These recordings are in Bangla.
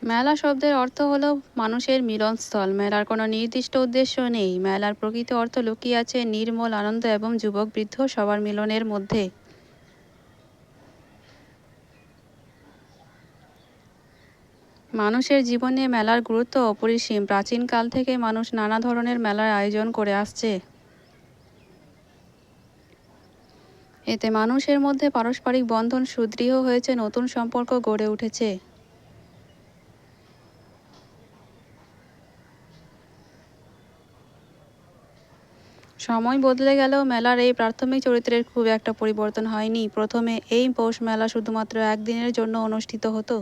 মেলা শব্দের অর্থ হলো মানুষের মিলনস্থল। মেলার কোনো নির্দিষ্ট উদ্দেশ্য নেই। মেলার প্রকৃত অর্থ লুকিয়ে আছে নির্মল আনন্দ এবং যুবক বৃদ্ধ সবার মিলনের মধ্যে। মানুষের জীবনে মেলার গুরুত্ব অপরিসীম। প্রাচীনকাল থেকে মানুষ নানা ধরনের মেলার আয়োজন করে আসছে। এতে মানুষের মধ্যে পারস্পরিক বন্ধন সুদৃঢ় হয়েছে, নতুন সম্পর্ক গড়ে উঠেছে। সময় বদলে গেলেও মেলার এই প্রাথমিক চরিত্রের খুব একটা পরিবর্তন হয়নি। প্রথমে এই পৌষ মেলা শুধুমাত্র একদিনের জন্য অনুষ্ঠিত হতো।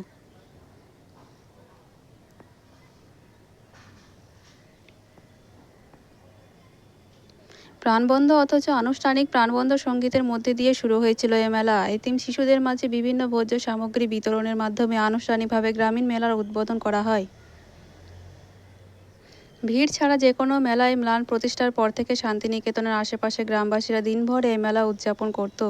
প্রাণবন্ধ অথচ আনুষ্ঠানিক প্রাণবন্ধ সঙ্গীতের মধ্যে দিয়ে শুরু হয়েছিল এ মেলা। এতিম শিশুদের মাঝে বিভিন্ন ভোজ্য সামগ্রী বিতরণের মাধ্যমে আনুষ্ঠানিকভাবে গ্রামীণ মেলার উদ্বোধন করা হয়। ভিড় ছাড়া যে কোনো মেলায় ম্লান প্রতিষ্ঠার পর থেকে শান্তিনিকেতনের আশেপাশে গ্রামবাসীরা দিনভর এই মেলা উদযাপন করত।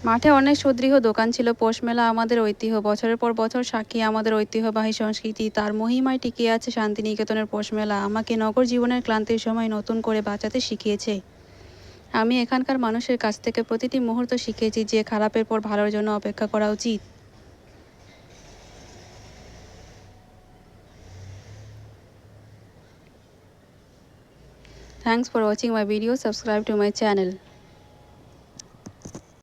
মাঠে অনেক সুদৃঢ় দোকান ছিল। পৌষ মেলা আমাদের ঐতিহ্য, বছরের পর বছর সাক্ষী আমাদের ঐতিহ্যবাহী সংস্কৃতি। তার মহিমায় টিকে আছে শান্তিনিকেতনের পৌষ মেলা। আমাকে নগর জীবনের ক্লান্তির সময় নতুন করে বাঁচাতে শিখিয়েছে। আমি এখানকার মানুষের কাছ থেকে প্রতিটি মুহূর্ত শিখেছি যে খারাপের পর ভালোর জন্য অপেক্ষা করা উচিত। Thanks for watching my video, subscribe to my channel.